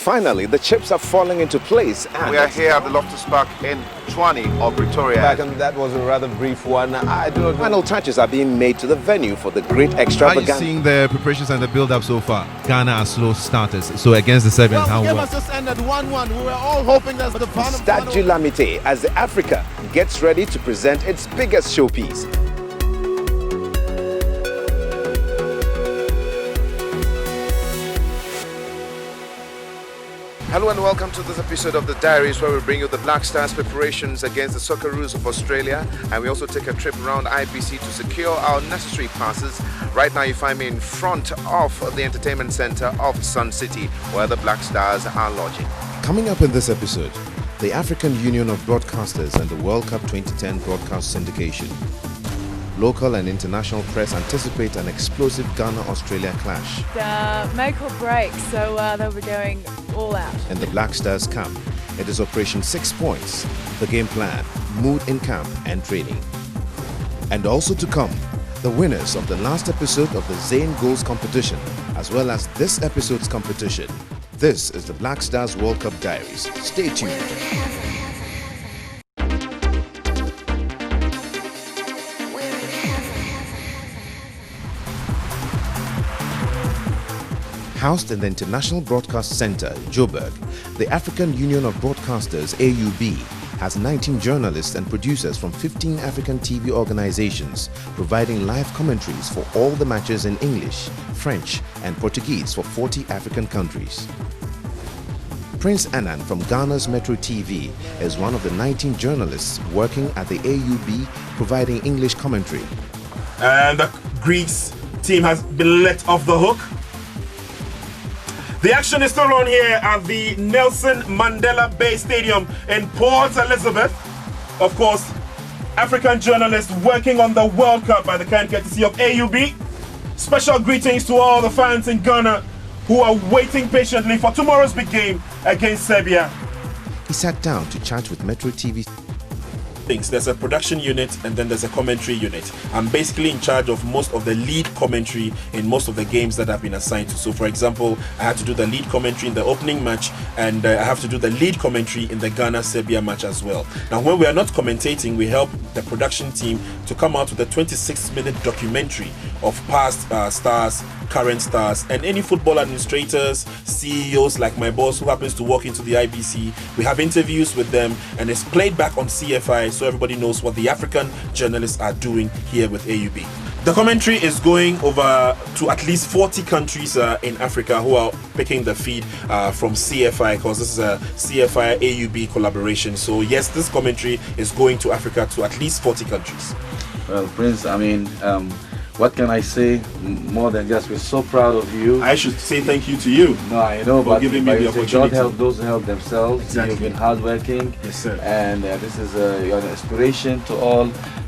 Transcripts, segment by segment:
Finally, the chips are falling into place. We are here at the Loftus Park in Tshwane or Pretoria. Back, and that was a rather brief one. I do not know. Final touches are being made to the venue for the great extravaganza. How are you seeing the preparations and the build-up so far? Ghana are slow starters. So against the Serbians, the how game well? has just ended 1-1. We were all hoping that the final. Stade du Lamite as the Africa gets ready to present its biggest showpiece. Hello and welcome to this episode of The Diaries, where we bring you the Black Stars preparations against the Socceroos of Australia, and we also take a trip around IBC to secure our necessary passes. Right now you find me in front of the entertainment centre of Sun City, where the Black Stars are lodging. Coming up in this episode, the African Union of Broadcasters and the World Cup 2010 broadcast syndication. Local and international press anticipate an explosive Ghana-Australia clash. Make or break, so they'll be going all out. In the Black Stars camp, it is Operation 6 Points, the game plan, mood in camp and training. And also to come, the winners of the last episode of the Zayn Goals competition, as well as this episode's competition. This is the Black Stars World Cup Diaries. Stay tuned. Housed in the International Broadcast Centre, Joburg, the African Union of Broadcasters, AUB, has 19 journalists and producers from 15 African TV organizations, providing live commentaries for all the matches in English, French, and Portuguese for 40 African countries. Prince Annan from Ghana's Metro TV is one of the 19 journalists working at the AUB, providing English commentary. And the Greece team has been let off the hook. The action is still on here at the Nelson Mandela Bay Stadium in Port Elizabeth. Of course, African journalists working on the World Cup by the kind courtesy of AUB. Special greetings to all the fans in Ghana who are waiting patiently for tomorrow's big game against Serbia. He sat down to chat with Metro TV. There's a production unit and then there's a commentary unit. I'm basically in charge of most of the lead commentary in most of the games that I've been assigned to. So for example, I had to do the lead commentary in the opening match, and I have to do the lead commentary in the Ghana-Serbia match as well. Now when we are not commentating, we help the production team to come out with a 26-minute documentary of past stars, current stars, and any football administrators, CEOs like my boss who happens to walk into the IBC. We have interviews with them and it's played back on CFI so everybody knows what the African journalists are doing here with AUB. The commentary is going over to at least 40 countries in Africa who are picking the feed from CFI, because this is a CFI AUB collaboration. So yes, this commentary is going to Africa to at least 40 countries. Well, Prince, I mean, what can I say more than just we're so proud of you. I should say thank you to you. No, I know, for but giving me the opportunity. God help those who help themselves. Exactly. You've been hardworking. Yes, sir. And this is you're an inspiration to all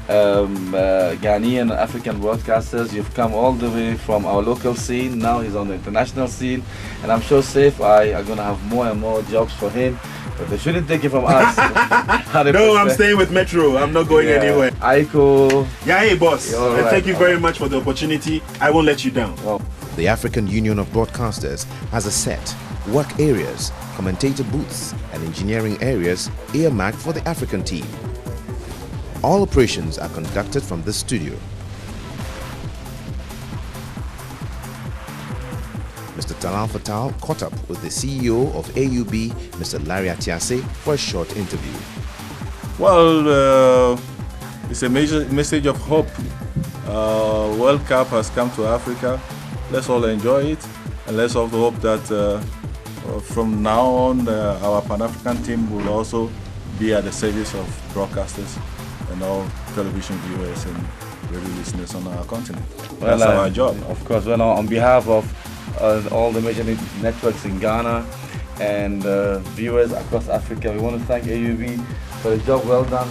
Ghanaian and African broadcasters. You've come all the way from our local scene. Now he's on the international scene, and I'm sure Safe are going to have more and more jobs for him. But they shouldn't take it from us. No, I'm staying with Metro. I'm not going anywhere. Aiko. Yeah, hey boss. Right. Thank you very much for the opportunity. I won't let you down. Oh. The African Union of Broadcasters has a set, work areas, commentator booths, and engineering areas earmarked for the African team. All operations are conducted from this studio. Mr. Talal Fatal caught up with the CEO of AUB, Mr. Larry Atiase, for a short interview. Well, it's a major message of hope. World Cup has come to Africa. Let's all enjoy it, and let's also hope that from now on our Pan-African team will also be at the service of broadcasters and all television viewers and radio listeners on our continent. Well, that's our job. Of course, well, on behalf of all the major networks in Ghana and viewers across Africa, we want to thank AUB for the job well done.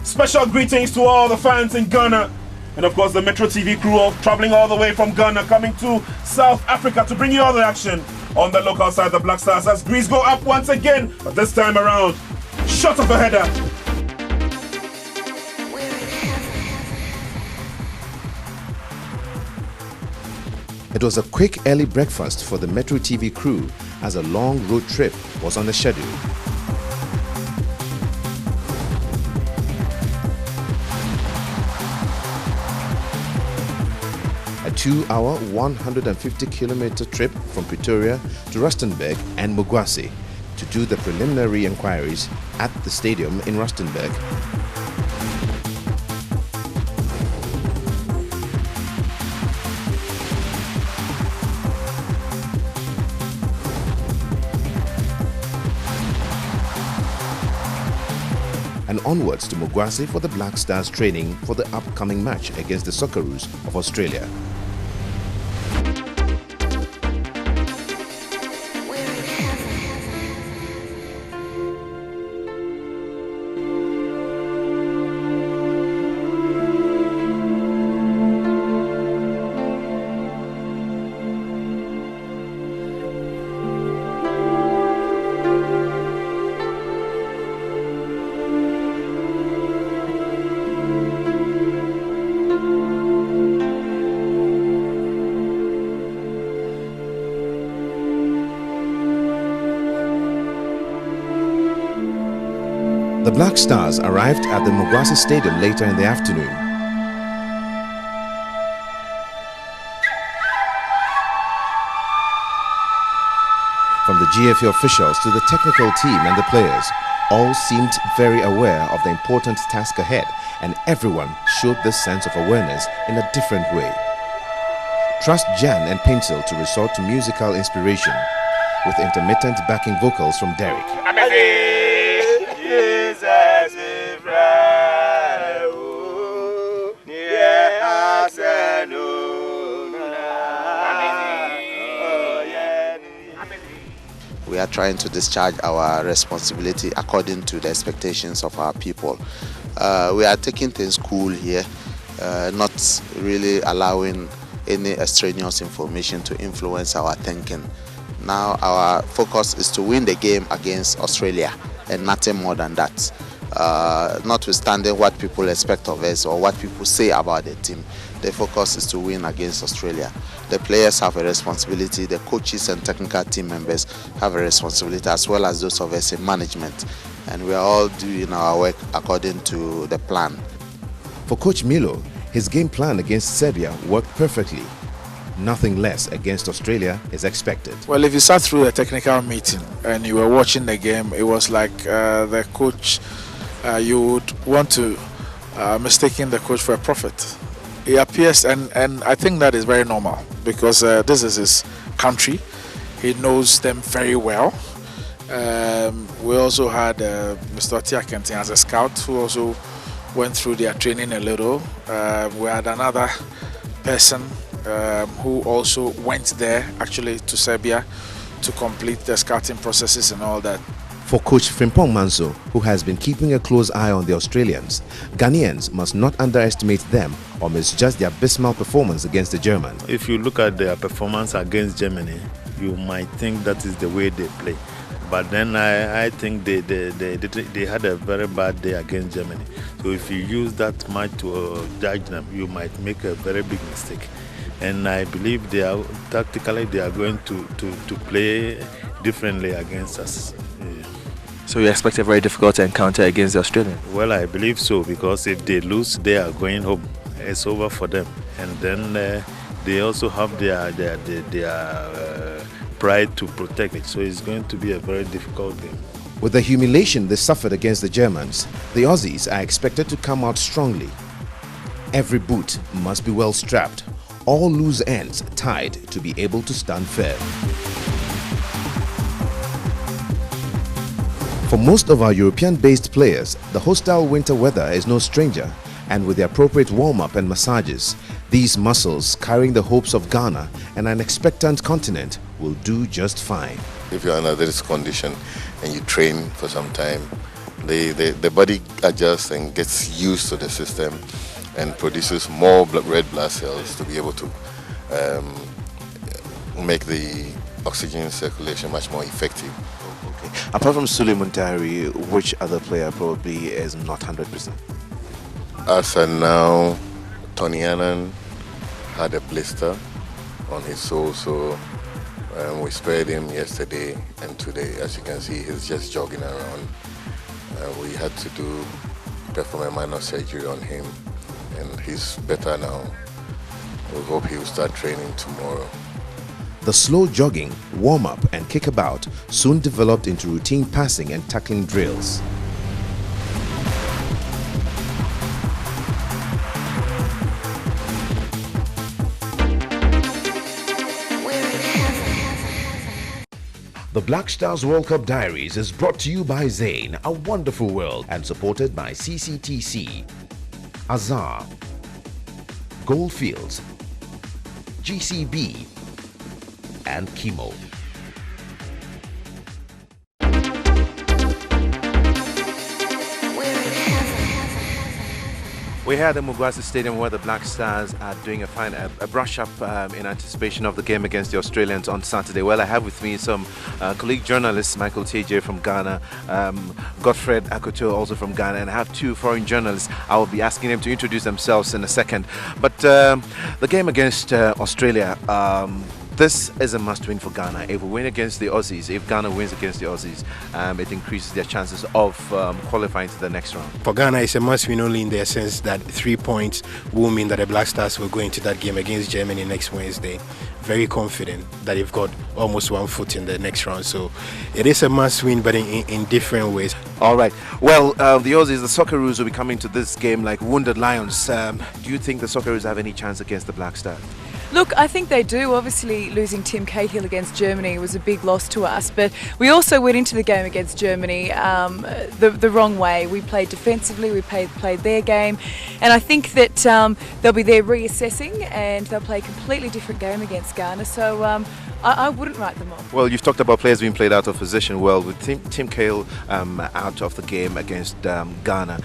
Special greetings to all the fans in Ghana, and of course the Metro TV crew traveling all the way from Ghana, coming to South Africa to bring you all the action on the local side. The Black Stars as Greece go up once again, but this time around, shot of a header. It was a quick early breakfast for the Metro TV crew as a long road trip was on the schedule. A 2-hour, 150-kilometer trip from Pretoria to Rustenburg and Mugwasi to do the preliminary inquiries at the stadium in Rustenburg. And onwards to Mugwasi for the Black Stars training for the upcoming match against the Socceroos of Australia. The Black Stars arrived at the Mugwasi Stadium later in the afternoon. From the GFA officials to the technical team and the players, all seemed very aware of the important task ahead, and everyone showed this sense of awareness in a different way. Trust Jan and Pencil to resort to musical inspiration, with intermittent backing vocals from Derek. We are trying to discharge our responsibility according to the expectations of our people. We are taking things cool here, not really allowing any extraneous information to influence our thinking. Now our focus is to win the game against Australia and nothing more than that. Notwithstanding what people expect of us or what people say about the team, the focus is to win against Australia. The players have a responsibility, the coaches and technical team members have a responsibility, as well as those of us in management. And we are all doing our work according to the plan. For Coach Milo, his game plan against Serbia worked perfectly. Nothing less against Australia is expected. Well, if you sat through a technical meeting and you were watching the game, it was like the coach, you would want to mistaking the coach for a prophet. He appears, and I think that is very normal because this is his country. He knows them very well. We also had Mr. Tia Kenting as a scout who also went through their training a little. We had another person who also went there actually to Serbia to complete the scouting processes and all that. For Coach Frimpong Manso, who has been keeping a close eye on the Australians, Ghanaians must not underestimate them or misjudge their abysmal performance against the Germans. If you look at their performance against Germany, you might think that is the way they play. But then I think they had a very bad day against Germany. So if you use that match to judge them, you might make a very big mistake. And I believe they are tactically they are going to play differently against us. So you expect a very difficult encounter against the Australians? Well, I believe so, because if they lose, they are going home. It's over for them. And then they also have their pride to protect it. So it's going to be a very difficult game. With the humiliation they suffered against the Germans, the Aussies are expected to come out strongly. Every boot must be well strapped, all loose ends tied to be able to stand firm. For most of our European-based players, the hostile winter weather is no stranger, and with the appropriate warm-up and massages, these muscles carrying the hopes of Ghana and an expectant continent will do just fine. If you're under this condition and you train for some time, the body adjusts and gets used to the system and produces more red blood cells to be able to make the oxygen circulation much more effective. Okay. Apart from Suleiman Tahiri, which other player probably is not 100%? As and now, Tony Annan had a blister. on his soul. So we spared him yesterday and today. As you can see, he's just jogging around. We had to perform a minor surgery on him, and he's better now. We hope he will start training tomorrow. The slow jogging, warm-up and kickabout soon developed into routine passing and tackling drills. The Black Stars World Cup Diaries is brought to you by Zain, A Wonderful World, and supported by CCTC, Azar, Goldfields, GCB, and Chemo. We're here at the Mugwasi Stadium where the Black Stars are doing a brush-up in anticipation of the game against the Australians on Saturday. Well, I have with me some colleague journalists, Michael TJ from Ghana, Godfred Akoto also from Ghana, and I have two foreign journalists. I will be asking them to introduce themselves in a second. But the game against Australia, this is a must-win for Ghana. If we win against the Aussies, if Ghana wins against the Aussies, it increases their chances of qualifying to the next round. For Ghana, it's a must-win only in the sense that 3 points will mean that the Black Stars will go into that game against Germany next Wednesday very confident that they've got almost 1 foot in the next round. So it is a must-win, but in different ways. All right. Well, the Aussies, the Socceroos will be coming to this game like wounded lions. Do you think the Socceroos have any chance against the Black Stars? Look, I think they do. Obviously, losing Tim Cahill against Germany was a big loss to us, but we also went into the game against Germany the wrong way. We played defensively, we played their game, and I think that they'll be there reassessing and they'll play a completely different game against Ghana, so I wouldn't write them off. Well, you've talked about players being played out of position. Well, with Tim Cahill out of the game against Ghana,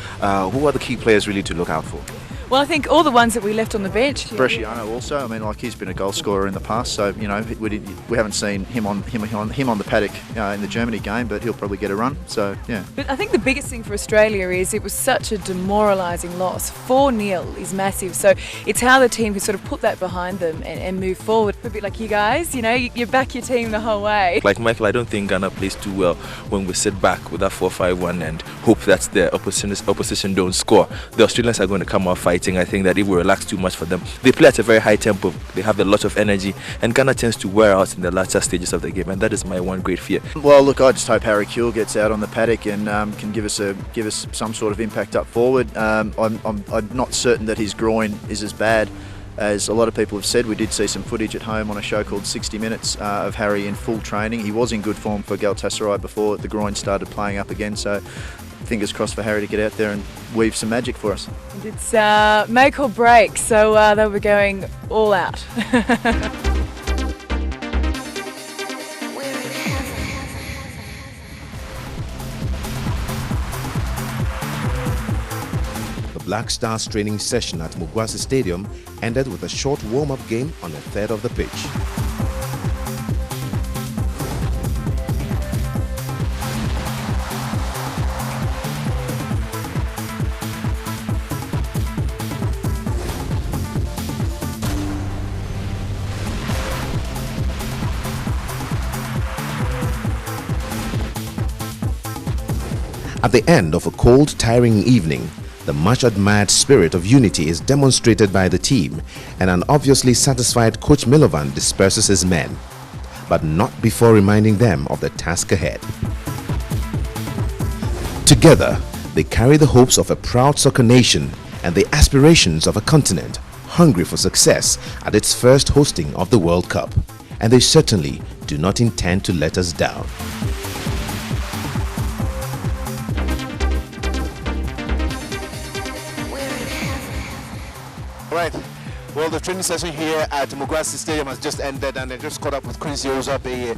who are the key players really to look out for? Well, I think all the ones that we left on the bench. Bresciano also. I mean, like, he's been a goal scorer in the past, so you know we haven't seen him on the paddock in the Germany game, but he'll probably get a run. So yeah. But I think the biggest thing for Australia is it was such a demoralising loss. 4-0 is massive, so it's how the team can sort of put that behind them and move forward. A bit like you guys, you know, you back your team the whole way. Like Michael, I don't think Ghana plays too well when we sit back with that 4-5-1 and hope that the opposition don't score. The Australians are going to come out fighting. I think that if we relax too much for them, they play at a very high tempo, they have a lot of energy, and Ghana tends to wear out in the latter stages of the game, and that is my one great fear. Well, look, I just hope Harry Kewell gets out on the paddock and can give us some sort of impact up forward. I'm not certain that his groin is as bad as a lot of people have said. We did see some footage at home on a show called 60 Minutes of Harry in full training. He was in good form for Galatasaray before the groin started playing up again, so fingers crossed for Harry to get out there and weave some magic for us. And it's make or break, so they were going all out. The Black Stars training session at Mugwasi Stadium ended with a short warm-up game on a third of the pitch. At the end of a cold, tiring evening, the much-admired spirit of unity is demonstrated by the team, and an obviously satisfied Coach Milovan disperses his men, but not before reminding them of the task ahead. Together, they carry the hopes of a proud soccer nation and the aspirations of a continent hungry for success at its first hosting of the World Cup, and they certainly do not intend to let us down. Right. Well, the training session here at Mugwasi Stadium has just ended, and I just caught up with Quincy Ozape.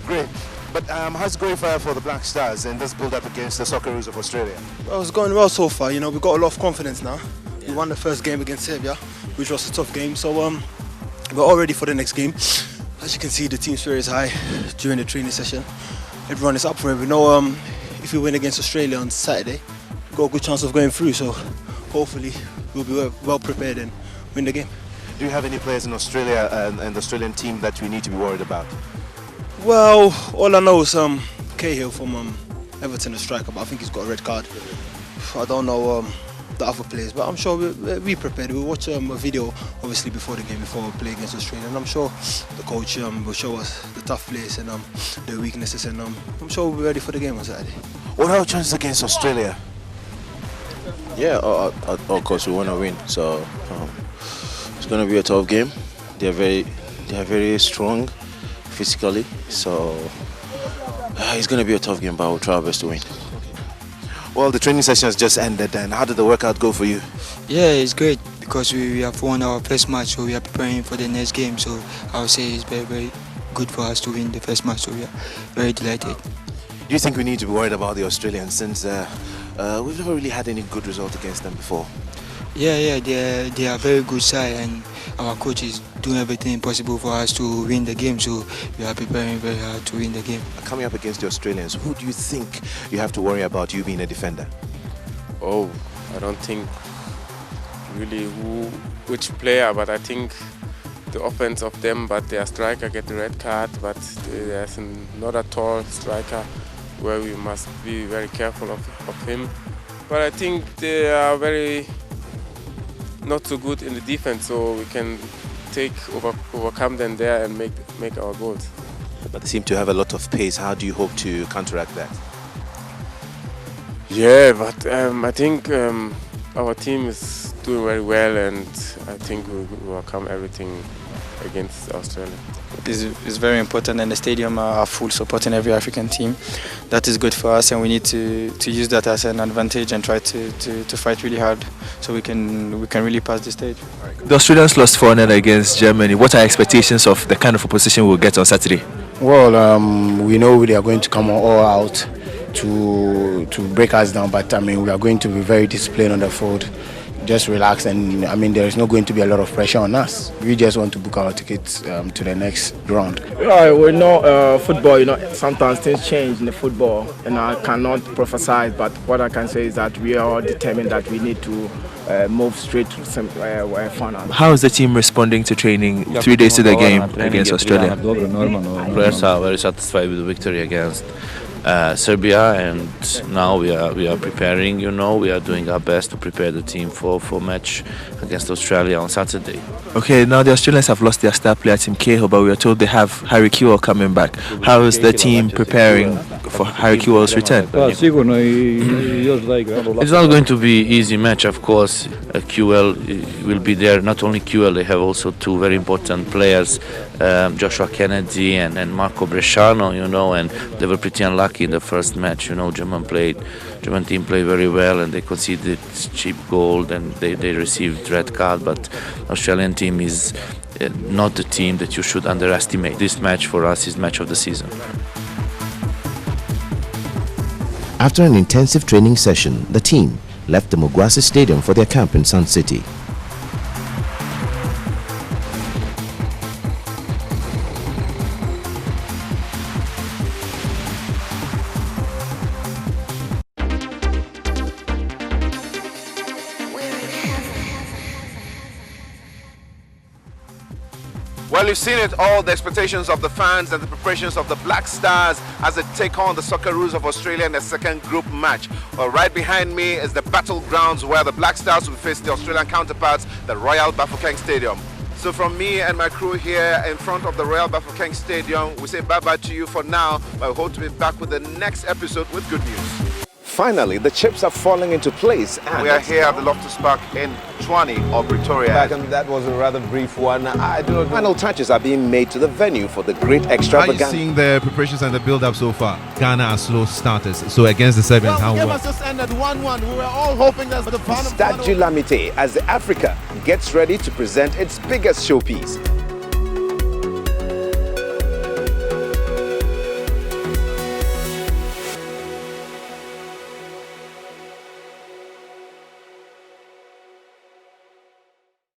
Great. But how's it going for the Black Stars in this build-up against the Socceroos of Australia? Well, it's going well so far. You know, we've got a lot of confidence now. Yeah. We won the first game against Serbia, which was a tough game. So we're all ready for the next game. As you can see, the team spirit is high during the training session. Everyone is up for it. We know if we win against Australia on Saturday, we've got a good chance of going through. So hopefully we'll be well prepared and win the game. Do you have any players in Australia and the Australian team that we need to be worried about? Well, all I know is Cahill from Everton, a striker, but I think he's got a red card. I don't know the other players, but I'm sure we prepared. We'll watch a video, obviously, before the game, before we play against Australia, and I'm sure the coach will show us the tough players and their weaknesses, and I'm sure we'll be ready for the game on Saturday. What are our chances against Australia? Yeah, of course we want to win. So it's going to be a tough game. They are very strong physically. So it's going to be a tough game, but we'll try our best to win. Well, the training session has just ended, and how did the workout go for you? Yeah, it's great because we have won our first match, so we are preparing for the next game. So I would say it's very, very good for us to win the first match. So we are very delighted. Do you think we need to be worried about the Australians since we've never really had any good result against them before? Yeah, they are a very good side, and our coach is doing everything possible for us to win the game. So we are preparing very hard to win the game. Coming up against the Australians, who do you think you have to worry about, you being a defender? Oh, I don't think really which player, but I think the offense of them, but their striker get the red card, but there's another tall striker where we must be very careful of him. But I think they are very not so good in the defense, so we can overcome them there and make our goals. But they seem to have a lot of pace. How do you hope to counteract that? Yeah, but I think our team is doing very well, and I think we will overcome everything against Australia. It's very important, and the stadium are full supporting every African team. That is good for us, and we need to use that as an advantage and try to fight really hard so we can really pass the stage. The Australians lost 4-0 against Germany. What are expectations of the kind of opposition we'll get on Saturday? Well, we know they are going to come all out to break us down, but I mean we are going to be very disciplined on the field. Just relax, and I mean there is not going to be a lot of pressure on us. We just want to book our tickets to the next round. We know football, sometimes things change in the football, and I cannot prophesy, but what I can say is that we are determined that we need to move straight to some final. How is the team responding to training 3 days to the game against Australia? Players are very satisfied with the victory against Serbia, and now we are preparing. We are doing our best to prepare the team for match against Australia on Saturday. Okay, now the Australians have lost their star player Tim Cahill, but we are told they have Harry Kewell coming back. How is the team preparing for Harry Kewell's return? It's not going to be easy match, of course. Kewell will be there. Not only Kewell, they have also two very important players, Joshua Kennedy and Marco Bresciano, and they were pretty unlucky in the first match. German team played very well, and they conceded cheap goal, and they received red card. But Australian team is not the team that you should underestimate. This match for us is match of the season. After an intensive training session, the team left the Mugwasi Stadium for their camp in Sun City. Well, you've seen it all, the expectations of the fans and the preparations of the Black Stars as they take on the Socceroos of Australia in the second group match. Well, right behind me is the battlegrounds where the Black Stars will face the Australian counterparts, the Royal Bafokeng Stadium. So from me and my crew here in front of the Royal Bafokeng Stadium, we say bye-bye to you for now, but we hope to be back with the next episode with good news. Finally, the chips are falling into place. We are here at the Loftus Park in Tshwane or Pretoria. And that was a rather brief one. I do not know. Final touches are being made to the venue for the great extravaganza. How are you seeing the preparations and the build-up so far? Ghana are slow starters. So against the Serbians, how well? The game has just ended 1-1. We were all hoping that the final... Stade du Lamité as Africa gets ready to present its biggest showpiece.